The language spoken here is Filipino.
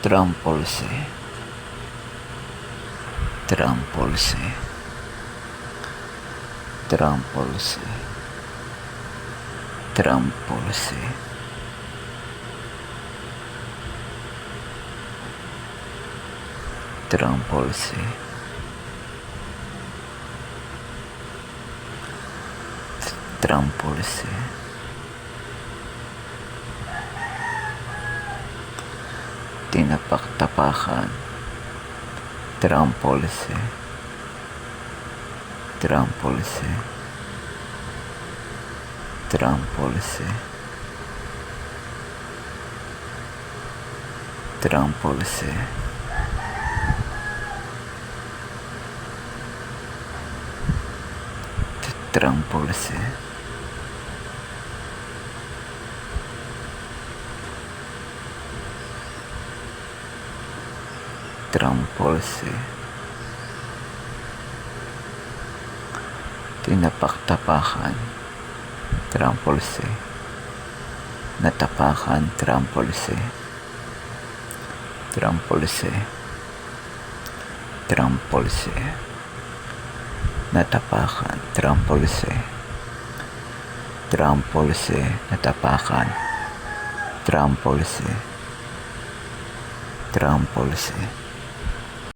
Trampolse, trampolse, trampolse, trampolse, trampolse, trampolse, tinapak-tapakan, trampolse, trampolse, trampolse, trampolse, trampolse, trampolse, tinapak-tapakan, trampolse, natapakan, trampolse, trampolse, trampolse, natapakan, trampolse, trampolse, natapakan, trampolse, trampolse.